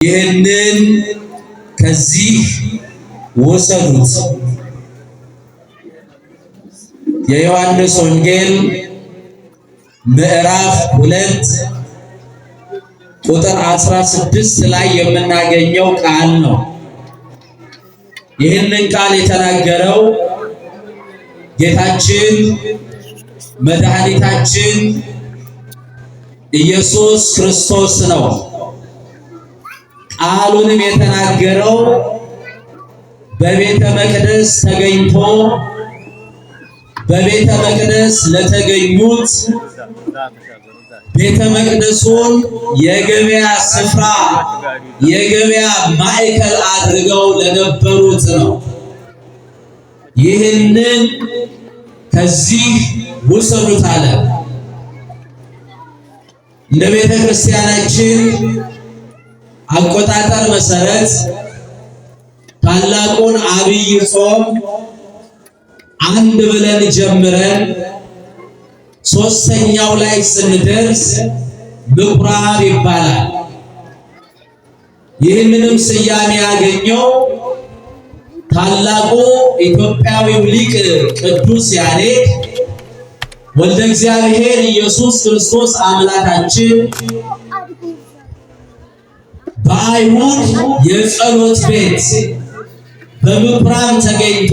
ይህንን ከዚህ ወሰዱት። የዮሐንስ ወንጌል ምዕራፍ 2 ቁጥር 16 ላይ የምናገኘው ቃል ነው። ይህንን ቃል የተናገረው ጌታችን መድኃኒታችን ኢየሱስ ክርስቶስ ነው። ቃሉንም የተናገረው በቤተ መቅደስ ተገኝቶ በቤተ መቅደስ ለተገኙት ቤተ መቅደሱን የገበያ ስፍራ የገበያ ማዕከል አድርገው ለነበሩት ነው። ይህንን ከዚህ ውሰዱት አለ። ለቤተ ክርስቲያናችን አቆጣጠር መሰረት ታላቁን አብይ ጾም አንድ ብለን ጀምረን ሶስተኛው ላይ ስንደርስ ምኩራብ ይባላል። ይህንንም ስያሜ ያገኘው ታላቁ ኢትዮጵያዊው ሊቅ ቅዱስ ያሬድ ወልደ እግዚአብሔር ኢየሱስ ክርስቶስ አምላካችን በአይሁድ የጸሎት ቤት በምኩራብ ተገኝቶ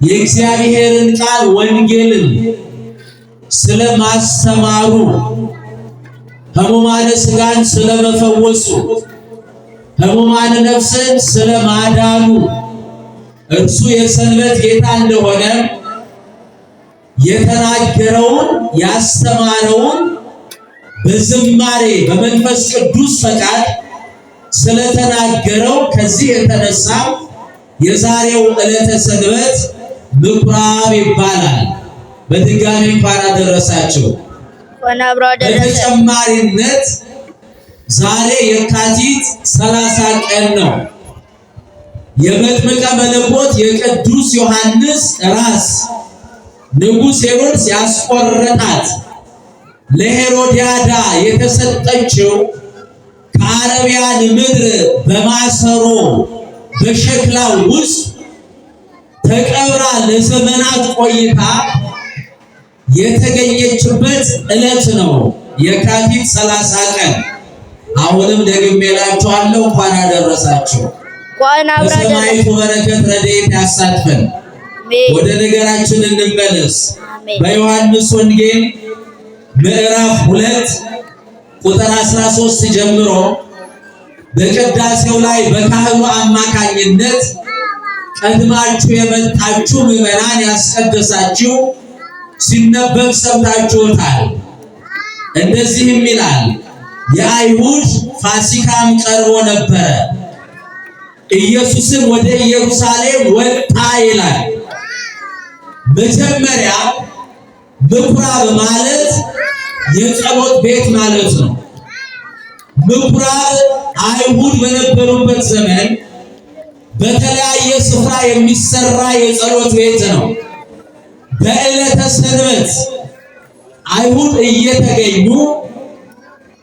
የእግዚአብሔርን ቃል ወንጌልን ስለማስተማሩ ሕሙማነ ሥጋን ስለመፈወሱ ሕሙማነ ነፍስን ስለማዳኑ እርሱ የሰንበት ጌታ እንደሆነ የተናገረውን ያስተማረውን በዝማሬ በመንፈስ ቅዱስ ፈቃድ ስለተናገረው ከዚህ የተነሳ የዛሬው ዕለተ ሰንበት ምኩራብ ይባላል። በድጋሚ እንኳን አደረሳችሁ። በተጨማሪነት ዛሬ የካቲት 30 ቀን ነው። የመጥምቀ መለኮት የቅዱስ ዮሐንስ ራስ ንጉሥ ሄሮድስ ያስቆረጣት ለሄሮድያዳ የተሰጠችው ከአረቢያን ምድር በማሰሮ በሸክላው ውስጥ ተቀብራ ለዘመናት ቆይታ የተገኘችበት ዕለት ነው የካቲት 30 ቀን። አሁንም ደግሜ እላችኋለሁ እንኳን አደረሳችሁ። በሰማይቱ በረከት ረድኤት ያሳትፈን። ወደ ነገራችን እንመለስ። በዮሐንስ ወንጌል ምዕራፍ 2 ቁጥር 13 ጀምሮ በቅዳሴው ላይ በካህኑ አማካኝነት ቀድማችሁ የመጣችሁ ምዕመናን ያስቀደሳችሁ ሲነበብ ሰምታችሁታል። እንደዚህም ይላል፣ የአይሁድ ፋሲካም ቀርቦ ነበረ፣ ኢየሱስም ወደ ኢየሩሳሌም ወጣ ይላል። መጀመሪያ ምኩራብ ማለት የጸሎት ቤት ማለት ነው። ምኩራብ አይሁድ በነበሩበት ዘመን በተለያየ ስፍራ የሚሰራ የጸሎት ቤት ነው። በዕለተ ሰንበት አይሁድ እየተገኙ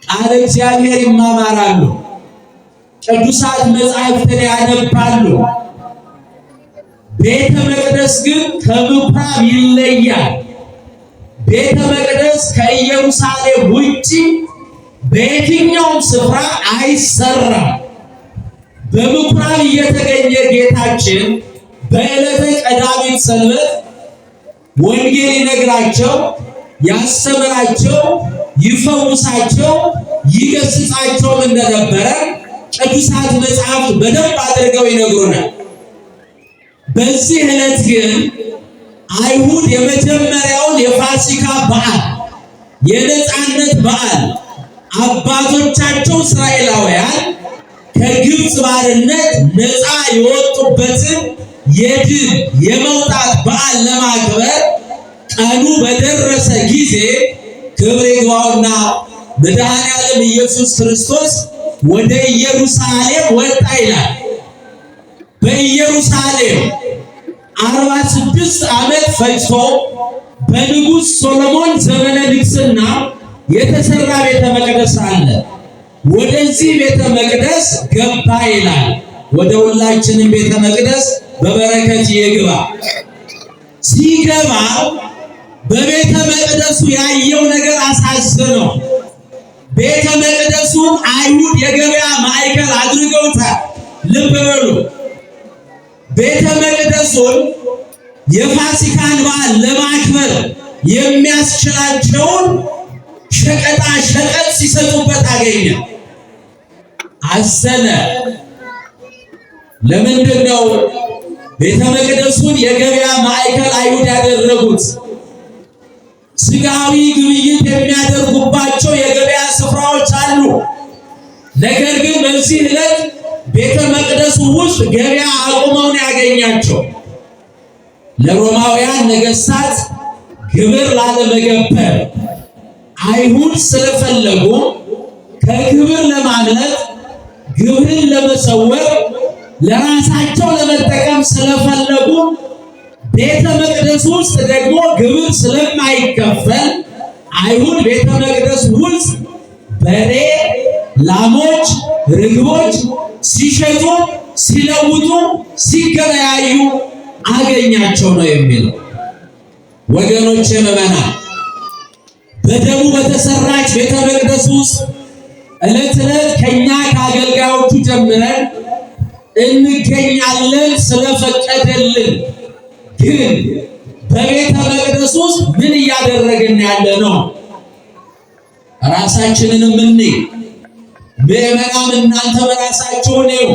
ቃለ እግዚአብሔር ይማማራሉ፣ ቅዱሳት መጻሕፍትን ያነባሉ። ቤተ መቅደስ ግን ከምኩራብ ይለያል። ቤተ መቅደስ ከኢየሩሳሌም ውጪ በየትኛውም ስፍራ አይሰራም። በምኩራብ እየተገኘ ጌታችን በዕለተ ቀዳሚት ሰንበት ወንጌል ይነግራቸው፣ ያስተምራቸው፣ ይፈውሳቸው፣ ይገስጻቸውም እንደነበረ ቅዱሳት መጻሕፍት በደንብ አድርገው ይነግሩናል። በዚህ ዕለት ግን አይሁድ የመጀመሪያውን የፋሲካ በዓል የነፃነት በዓል አባቶቻቸው እስራኤላውያን ከግብፅ ባርነት ነፃ የወጡበትን የድል የመውጣት በዓል ለማክበር ቀኑ በደረሰ ጊዜ ክብር ይግባውና መድኃኔዓለም ኢየሱስ ክርስቶስ ወደ ኢየሩሳሌም ወጣ ይላል። በኢየሩሳሌም 46 ዓመት ፈጅቶ በንጉሥ ሶሎሞን ዘመነ ንግሥና የተሰራ ቤተ መቅደስ አለ። ወደዚህ ቤተ መቅደስ ገባ ይላል። ወደ ሁላችንም ቤተ መቅደስ በበረከት ይግባ። ሲገባ በቤተ መቅደሱ ያየው ነገር አሳዘነው። ቤተ መቅደሱን አይሁድ የገበያ ማዕከል አድርገውታል። ልብ በሉ። ቤተ መቅደሱን የፋሲካን በዓል ለማክበር የሚያስችላቸውን ሸቀጣ ሸቀጥ ሲሰጡበት አገኘ። አዘነ። ለምንድን ነው ቤተ መቅደሱን የገበያ ማዕከል አይሁድ ያደረጉት? ስጋዊ ግብይት የሚያደርጉባቸው የገበያ ስፍራዎች አሉ። ነገር ግን በዚህ ዕለት ቤተ መቅደሱ ውስጥ ገበያ አቁመው ያገኛቸው። ለሮማውያን ነገሥታት ግብር ላለመገበር አይሁድ ስለፈለጉ ከግብር ለማምለጥ ግብርን ለመሰወር ለራሳቸው ለመጠቀም ስለፈለጉ ቤተ መቅደስ ውስጥ ደግሞ ግብር ስለማይከፈል አይሁድ ቤተ መቅደስ ውስጥ በሬ፣ ላሞች፣ ርግቦች ሲሸጡ ሲለውጡ ሲገበያዩ አገኛቸው ነው የሚለው። ወገኖች ምዕመናን፣ በደሙ በተሰራች ቤተ መቅደስ ውስጥ ዕለት ዕለት ከኛ ከአገልጋዮቹ ጀምረን እንገኛለን ስለፈቀደልን። ግን በቤተ መቅደስ ውስጥ ምን እያደረግን ያለ ነው? ራሳችንን ምንይ ምዕመናን፣ እናንተ በራሳችሁ ነው።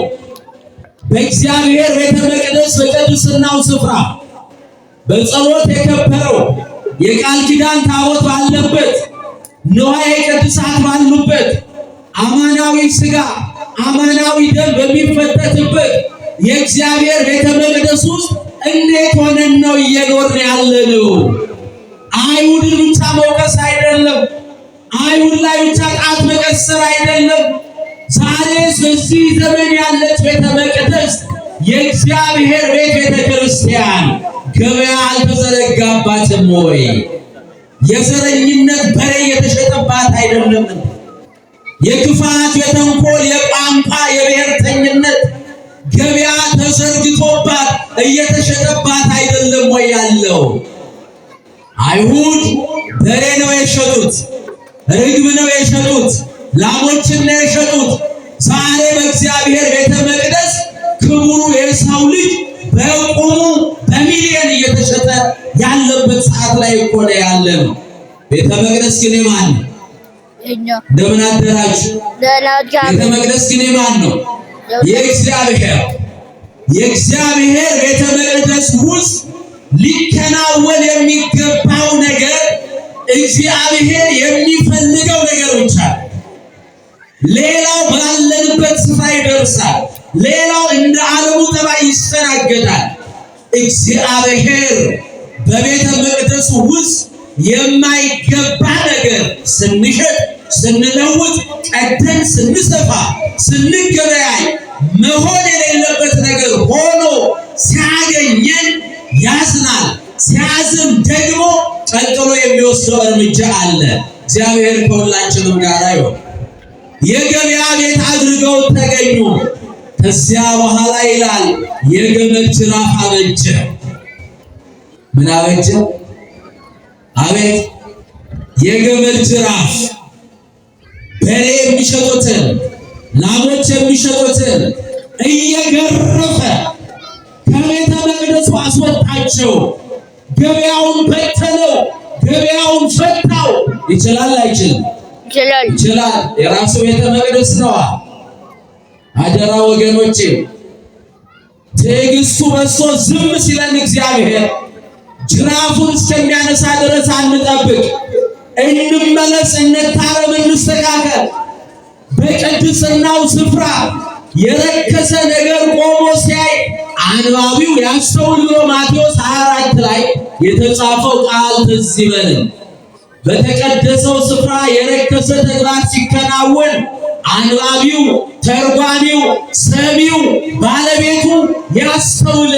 በእግዚአብሔር ቤተ መቅደስ በቅድስናው ስፍራ በጸሎት የከበረው የቃል ኪዳን ታቦት ባለበት ንዋየ ቅድሳት ባሉበት አማናዊ ሥጋ አማናዊ ደም በሚፈተትበት የእግዚአብሔር ቤተ መቅደስ ውስጥ እንዴት ሆነን ነው እየኖርን ያለነው? አይሁድን ብቻ መውቀስ አይደለም፣ አይሁድ ላይ ብቻ ጣት መቀሰር አይደለም። ዛሬ በዚህ ዘመን ያለች ቤተ መቅደስ የእግዚአብሔር ቤተ ክርስቲያን ገበያ አልተዘረጋባትም ወይ? የዘረኝነት በሬ የተሸጠባት አይደለም? የክፋት፣ የተንኮል፣ የቋንቋ፣ የብሔርተኝነት ገበያ ተዘርግቶባት እየተሸጠባት አይደለም ወይ ያለው? አይሁድ በሬ ነው የሸጡት፣ ርግብ ነው የሸጡት፣ ላሞችን ነው የሸጡት። ዛሬ በእግዚአብሔር ቤተ መቅደስ ክቡሩ የሰው ልጅ በቁሙ በሚሊዮን እየተሸጠ ያለበት ሰዓት ላይ እኮ ነው ያለ ነው። ቤተ መቅደስ ግን ማን ነው? እንደምን አደራችሁ? ቤተ መቅደስ ግን ማን ነው? የእግዚአብሔር። የእግዚአብሔር ቤተ መቅደስ ውስጥ ሊከናወን የሚገባው ነገር እግዚአብሔር የሚፈልገው ነገር ብቻ። ሌላው ባለንበት ስፍራ ይደርሳል። ሌላው እንደ ዓለሙ ጠባይ ይስተናገዳል። እግዚአብሔር በቤተ መቅደሱ ውስጥ የማይገባ ነገር ስንሸጥ፣ ስንለውጥ፣ ቀደን ስንሰፋ፣ ስንገበያይ መሆን የሌለበት ነገር ሆኖ ሲያገኘን ያዝናል። ሲያዝን ደግሞ ቀጥሎ የሚወስደው እርምጃ አለ። እግዚአብሔር ከሁላችንም ጋር ይሁን። የገበያ ቤት አድርገው ተገኙ። ከዚያ በኋላ ይላል የገመድ ጅራፍ አበጀ። ምን አበጀ? አቤት! የገመድ ጅራፍ። በሬ የሚሸጡትን ላሞች የሚሸጡትን እየገረፈ ከቤተ መቅደሱ አስወጣቸው። ገበያውን በተነው፣ ገበያውን ፈታው። ይችላል አይችልም? ይችላል። የራሱ ቤተ መቅደስ ነዋ። አደራ ወገኖቼ፣ ትዕግስቱ በዝቶ ዝም ሲለን እግዚአብሔር ጅራፉን እስከሚያነሳ ድረስ አንጠብቅ። እንመለስ፣ እንታረም፣ እንስተካከል። በቅድስናው ስፍራ የረከሰ ነገር ቆሞ ሲያይ አንባቢው ያስተውል ብሎ ማቴዎስ 24 ላይ የተጻፈው ቃል ትዝ ይበልን። በተቀደሰው ስፍራ የረከሰ ተግባር ሲከናወን አንባቢው፣ ተርጓሚው፣ ሰሚው፣ ባለቤቱ ያስተውል፣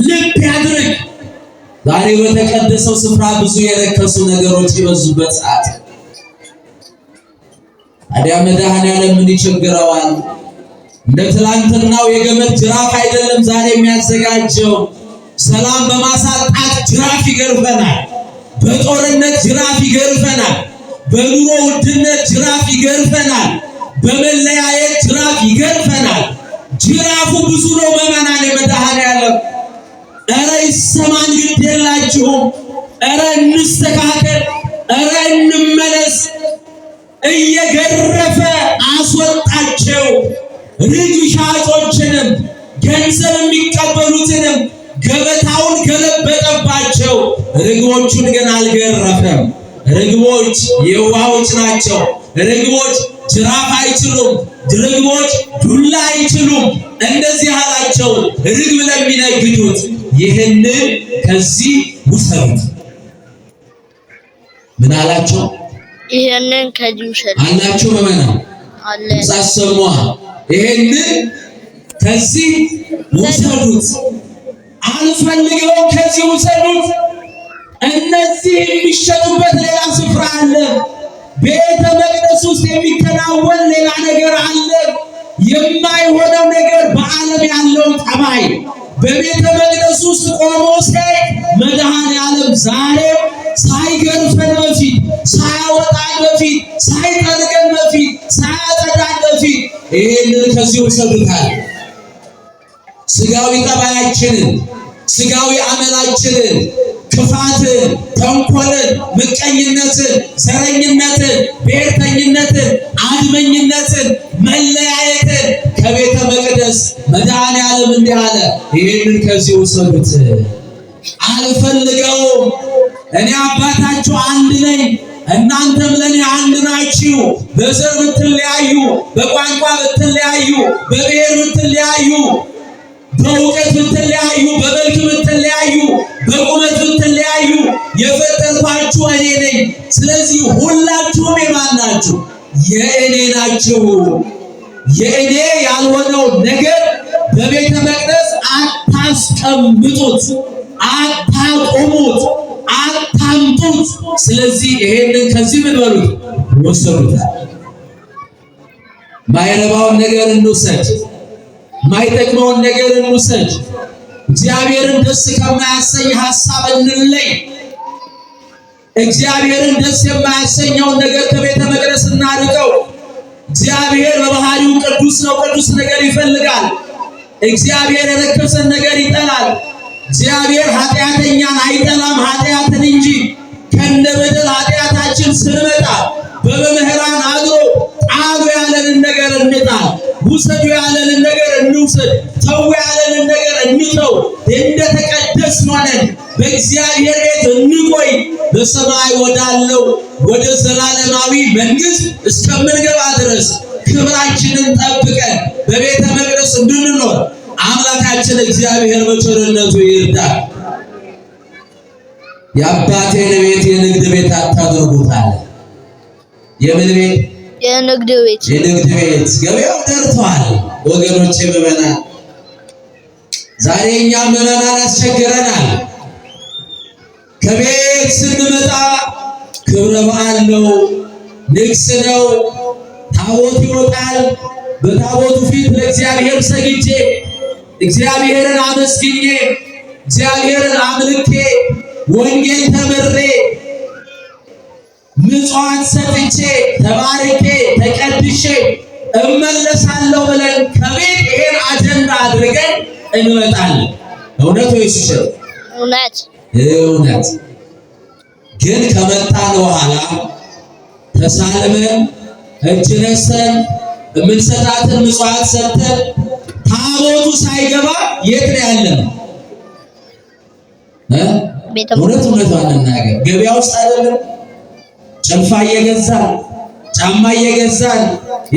ልብ ያድርግ። ዛሬ በተቀደሰው ስፍራ ብዙ የረከሱ ነገሮች የበዙበት ሰዓት። ታዲያ መድኃኔዓለም ምን ይቸግረዋል? እንደ ትላንትናው የገመድ ጅራፍ አይደለም ዛሬ የሚያዘጋጀው። ሰላም በማሳጣት ጅራፍ ይገርፈናል። በጦርነት ጅራፍ ይገርፈናል። በኑሮ ውድነት ጅራፍ ይገርፈናል። በመለያየት ጅራፍ ይገርፈናል። ጅራፉ ብዙ ነው መመናን የመድኃኔዓለም። ኧረ ይሰማን ግድ የላችሁም። ኧረ እንስተካከል፣ ኧረ እንመለስ። እየገረፈ አስወጣቸው። ርግብ ሻጮችንም ገንዘብ የሚቀበሉትንም ገበታውን ገለበጠባቸው። ርግቦቹን ግን አልገረፈም። ርግቦች የዋሆች ናቸው። ርግቦች ጅራፍ አይችሉም። ርግቦች ዱላ አይችሉም። እንደዚህ አላቸው ርግብ ለሚነግዱት፣ ይህንን ከዚህ ውሰዱት። ምን አላቸው? ይህንን ከዚህ ውሰዱት አላቸው። መመና አለ ሳሰሟ ይህንን ከዚህ ውሰዱት። አልፈልገውም፣ ከዚህ ውሰዱት። እነዚህ የሚሸጡበት ሌላ ስፍራ አለ። ቤተ መቅደስ ውስጥ የሚከናወን ሌላ ነገር አለ። የማይሆነው ነገር በዓለም ያለው ጠባይ በቤተ መቅደስ ውስጥ ቆሞ ሲያይ መድኃኔዓለም ዛሬም ሳይገርፈን በፊት፣ ሳያወጣን በፊት፣ ሳይጠርገን በፊት፣ ሳያጸዳን በፊት ይህንን ከዚህ ውሰዱታል። ስጋዊ ጠባያችንን፣ ስጋዊ አመላችንን፣ ክፋትን፣ ተንኮልን፣ ምቀኝነትን፣ ዘረኝነትን፣ ብሔርተኝነትን፣ አድመኝነትን፣ መለያየትን ከቤተ መቅደስ መድኃኔዓለም እንዲህ አለ፣ ይህንን ከዚህ ውሰዱት። አልፈልገውም። እኔ አባታችሁ አንድ ነኝ፣ እናንተም ለኔ አንድ ናችሁ። በዘር ብትለያዩ፣ በቋንቋ ብትለያዩ፣ በብሔር ብትለያዩ፣ በእውቀት ብትለያዩ፣ በመልክ ብትለያዩ፣ በቁመት ብትለያዩ የፈጠርኳችሁ እኔ ነኝ። ስለዚህ ሁላችሁም የማን ናችሁ? የእኔ ናችሁ። የእኔ ያልሆነው ነገር በቤተ መቅደስ አታስቀምጡት፣ አታቆሙት፣ አታምጡት። ስለዚህ ይሄንን ከዚህ ምን በሉት? ወሰዱታል። ማይረባውን ነገር እንውሰድ፣ ማይጠቅመውን ነገር እንውሰድ። እግዚአብሔርን ደስ ከማያሰኝ ሐሳብ እንለይ። እግዚአብሔርን ደስ የማያሰኘውን ነገር ከቤተ መቅደስ እናርቀው። እግዚአብሔር በባህሪው ቅዱስ ነው። ቅዱስ ነገር ይፈልጋል። እግዚአብሔር የረከሰን ነገር ይጠላል። እግዚአብሔር ኃጢአተኛን አይጠላም፣ ኃጢአትን እንጂ። ከነበደል ኃጢአታችን ስንመጣ በመምህራን አድሮ ጣሉ ያለንን ነገር እንጣል፣ ውሰዱ ያለንን ነገር እንውሰድ፣ ተው ያለንን ነገር እንተው። እንደተቀደስን ሆነን በእግዚአብሔር ቤት እንቆይ። በሰማይ ወዳለው ወደ ዘላለማዊ መንግሥት እስከምንገባ ድረስ ክብራችንን ጠብቀን በቤተ መቅደስ እንድንኖር አምላካችን እግዚአብሔር በቸርነቱ ይርዳል። የአባቴን ቤት የንግድ ቤት አታድርጉት አለ። የምን ቤት? የንግድ ቤት። የንግድ ቤት። ገበያው ደርቷል ወገኖቼ ምዕመናን። ዛሬ እኛ ምዕመናን ያስቸግረናል። ከቤት ስንመጣ ክብረ በዓል ነው፣ ንግስ ነው፣ ታቦት ይወጣል። በታቦቱ ፊት ለእግዚአብሔር ሰግጄ፣ እግዚአብሔርን አመስግኜ፣ እግዚአብሔርን አምልኬ፣ ወንጌል ተምሬ፣ ምጽዋት ሰጥቼ፣ ተባርኬ፣ ተቀድሼ እመለሳለሁ ብለን ከቤት ይሄን አጀንዳ አድርገን እንመጣለን። እውነት ወይስ ውሸት? እውነት። እውነት። ግን ከመጣን በኋላ ተሳልመን እጅ ነስተን የምንሰጣትን ምጽዋት ሰጥተን ታቦቱ ሳይገባ የት ነው ያለነው? እውነት እውነቷን እንናገር። ገበያ ውስጥ አይደለም? ጭልፋ እየገዛን፣ ጫማ እየገዛን፣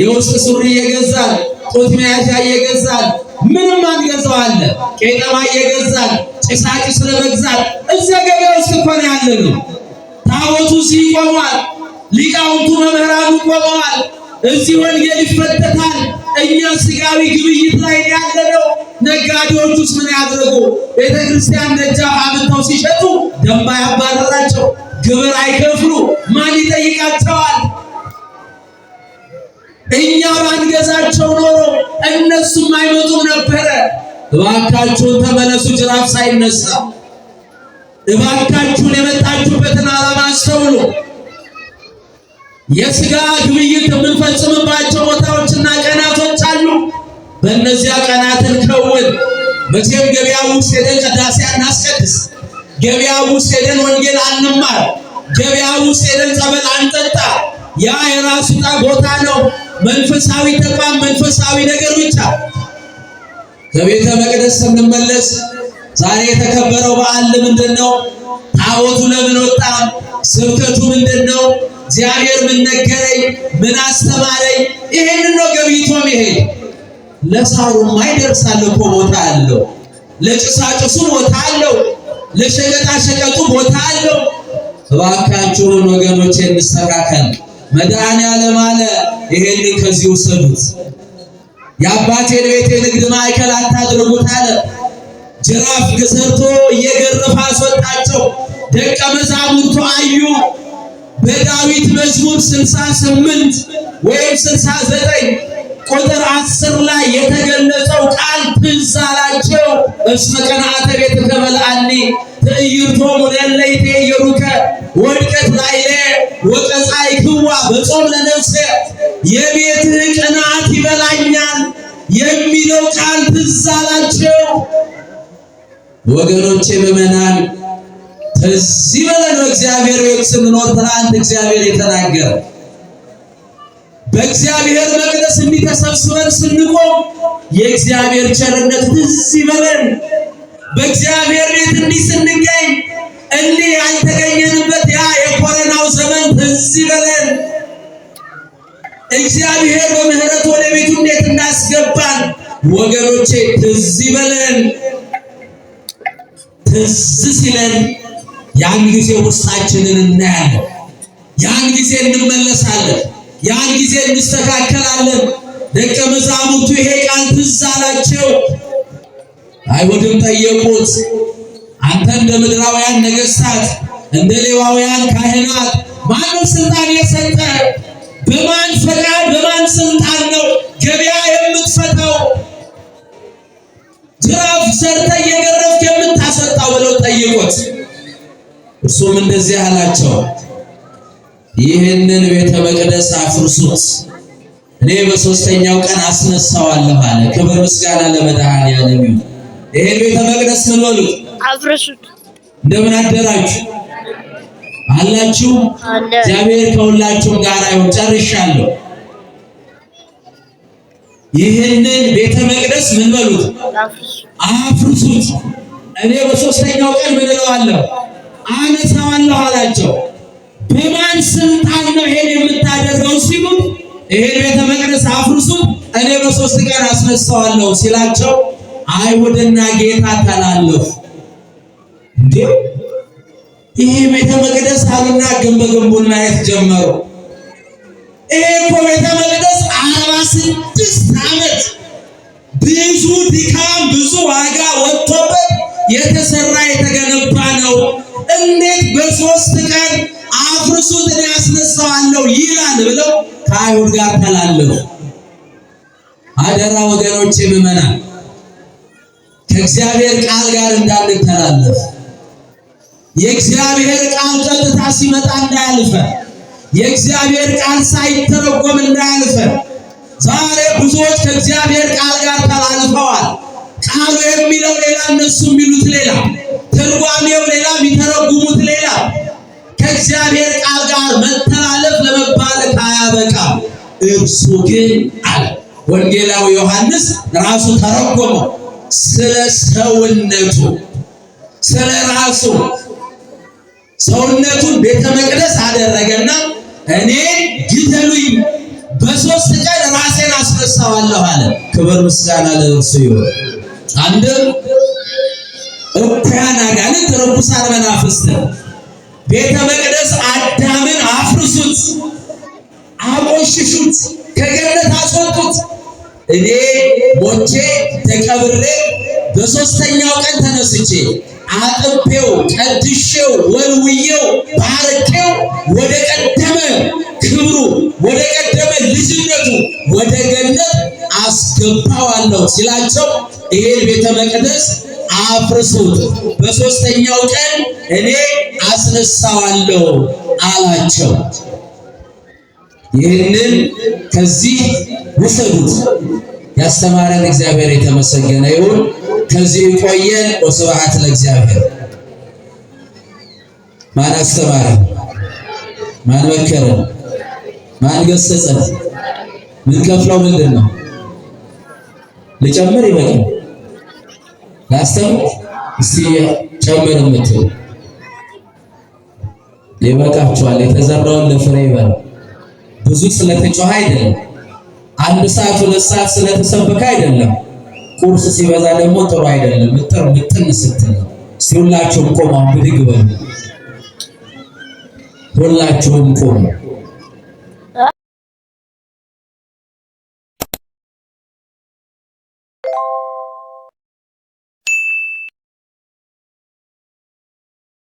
የውስጥ ሱሪ እየገዛን፣ ጡት መያዣ እየገዛን፣ ምንም አንገዛው አለ። ቄጠማ እየገዛን ጭሳጭስ ለመግዛት እዚያ ገበያ ውስጥ እኮ ነው ያለነው። ታቦቱ እዚህ ይቆማል። ሊቃውንቱ መምህራኑ ቆመዋል። እዚህ ወንጌል ይፈተታል። እኛ ስጋዊ ግብይት ላይ ያለነው። ነጋዴዎቹስ ምን ያድርጉ? ቤተ ክርስቲያን ደጃፍ አምጥተው ሲሸጡ ደንባ ያባረራቸው፣ ግብር አይከፍሉ፣ ማን ይጠይቃቸዋል? እኛ ባንገዛቸው ኖሮ እነሱም አይመጡም ነበረ። እባካችሁን ተመለሱ፣ ጅራፍ ሳይነሳ። እባካችሁን የመጣችሁበትን ዓላማ አስተውሉ። የሥጋ ግብይት የምንፈጽምባቸው ቦታዎችና ቀናቶች አሉ። በእነዚያ ቀናትን ከውን። መቼም ገበያ ውስጥ ሄደን ቅዳሴ አናስቀድስ፣ ገበያ ውስጥ ሄደን ወንጌል አንማር፣ ገበያ ውስጥ ሄደን ጸበል አንጠጣ። ያ የራሱ ቦታ ነው። መንፈሳዊ ተቋም፣ መንፈሳዊ ነገር ብቻ። ከቤተ መቅደስ ስንመለስ ዛሬ የተከበረው በዓል ምንድነው? ታቦቱ ለምን ወጣ? ስብከቱ ምንድነው? እግዚአብሔር ምን ነገረኝ? ምን አስተማረኝ? ይሄንን ነው ገብይቶ መሄድ። ለሳሩም አይደርሳል እኮ ቦታ አለው። ለጭሳጭሱ ቦታ አለው። ለሸቀጣ ሸቀጡ ቦታ አለው። እባካችሁን ወገኖቼ እንስተካከል። መድኃኔዓለም አለ ይሄንን ከዚህ ወሰዱት። የአባቴን ቤት የንግድ ማዕከል አታድርጉት አለ። ጅራፍ ገሰርቶ እየገረፈ አስወጣቸው። ደቀ መዛሙርቱ አዩ። በዳዊት መዝሙር 68 ወይም 69 ቁጥር 10 ላይ የተገለጸው ቃል ትዝ አላቸው። እስመ ቀንዓተ ቤትከ በልዓኒ ትዕይርቶሙ ለእለ ይትዔየሩከ ወድቀት ላዕሌ ወቀጻዕክዋ በጾም ለነፍሴ። የቤትህ ቅንዓት ይበላኛል የሚለው ቃል ትዝ አላቸው። ወገኖቼ ምዕመናን ትዝ ይበለን። በእግዚአብሔር ቤት ስንኖር ትናንት እግዚአብሔር የተናገረ በእግዚአብሔር መቅደስ እንዲህ ተሰብስበን ስንቆም የእግዚአብሔር ቸርነት ትዝ ይበለን። በእግዚአብሔር ቤት እንዲህ ስንገኝ እንዲህ ያልተገኘንበት ያ የኮረናው ዘመን ትዝ ይበለን። እግዚአብሔር በምህረት ወደ ቤቱ እንዴት እንዳስገባን ወገኖቼ ትዝ ይበለን። ትዝ ሲለን ያን ጊዜ ውስጣችንን እናያለን። ያን ጊዜ እንመለሳለን። ያን ጊዜ እንስተካከላለን። ደቀ መዛሙርቱ ይሄ ቃል ትዝ አላቸው። አይሁድም ጠየቁት፣ አንተ እንደ ምድራውያን ነገሥታት እንደ ሌዋውያን ካህናት ማን ስልጣን የሰጠ? በማን ፈቃድ በማን ስልጣን ነው ገበያ የምትፈታው? ጅራፍ ሰርተ እየገረፍክ የምታሰጣው ብለው ጠየቁት። እርሱም እንደዚህ አላቸው፣ ይህንን ቤተ መቅደስ አፍርሱት፣ እኔ በሦስተኛው ቀን አስነሳዋለሁ አለ። ክብር ምስጋና ለመድኃኔዓለም ይሁን። ይሄን ቤተ መቅደስ ምን በሉት? አፍርሱት። እንደምን አደራችሁ አላችሁ? አለ። እግዚአብሔር ከሁላችሁም ጋር ይሁን። ጨርሻለሁ። ይህንን ቤተ መቅደስ ምን በሉት? አፍርሱት፣ እኔ በሦስተኛው ቀን ምን እለዋለሁ? አነሳዋለሁ አላቸው። በማን ስልጣን ነው ይሄን የምታደርገው ሲሉት፣ ይሄን ቤተ መቅደስ አፍርሱት እኔ በሦስት ቀን አስነሳዋለሁ ሲላቸው አይሁድና ጌታ ተላለፉ። እንዴ ይሄ ቤተ መቅደስ አሉና ግንቡን ማየት ጀመሩ። ይሄ እኮ ቤተ መቅደስ 46 ዓመት ብዙ ድካም ብዙ ዋጋ ወጥቶበት የተሰራ የተገነባ ነው። እንዴት በሦስት ቀን አፍርሱት እኔ አስነሳዋለሁ ይላል ብለው ከአይሁድ ጋር ተላለፉ። አደራ ወገኖቼ ምዕመናን ከእግዚአብሔር ቃል ጋር እንዳንተላለፍ፣ የእግዚአብሔር ቃል ቀጥታ ሲመጣ እንዳያልፈን፣ የእግዚአብሔር ቃል ሳይተረጎም እንዳያልፈን። ዛሬ ብዙዎች ከእግዚአብሔር ቃል ጋር ተላልፈዋል። ቃሉ የሚለው ሌላ፣ እነሱ የሚሉት ሌላ፣ ትርጓሜው ሌላ፣ የሚተረጉሙት ሌላ። ከእግዚአብሔር ቃል ጋር መተላለፍ ለመባል አያበቃም። እርሱ ግን አለ ወንጌላዊ ዮሐንስ ራሱ ተረጎመው ስለ ሰውነቱ ስለ ራሱ ሰውነቱን ቤተ መቅደስ አደረገና እኔ ግደሉኝ በሦስት ቀን ራሴን አስነሳዋለሁ አለ። ክብር ምስጋና ለእርሱ ይሁን። አንድም እኩያን አጋንንት ርኩሳን መናፍስት ቤተ መቅደስ አዳምን አፍርሱት፣ አቆሽሹት፣ ከገነት አስወጡት። እኔ ሞቼ ተቀብሬ በሦስተኛው ቀን ተነስቼ አጥቤው ቀድሼው ወልውዬው ባርኬው ወደ ቀደመ ክብሩ ወደ ቀደመ ልጅነቱ ወደ ገነት አስገባዋለሁ ሲላቸው ይሄን ቤተ መቅደስ አፍርሱት በሶስተኛው ቀን እኔ አስነሳዋለሁ አላቸው። ይህንን ከዚህ ውሰዱት። ያስተማረን እግዚአብሔር የተመሰገነ ይሁን። ከዚህ ቆየን። ወስብሐት ለእግዚአብሔር። ማን አስተማረን? ማን መከረን? ማን ገሰጸን? ምን ከፍለው ምንድን ነው? ልጨምር ይበቃል። ላስተምር እስቲ ጨምር የምትል ይበቃችኋል። የተዘራውን ለፍሬ ይበል። ብዙ ስለተጮኸ አይደለም። አንድ ሰዓት ሁለት ሰዓት ስለተሰበከ አይደለም። ቁርስ ሲበዛ ደግሞ ጥሩ አይደለም። ምጥን ስትል እስቲ ሁላችሁም ቆሙ፣ ብድግ በሉ። ሁላችሁም ቆሙ።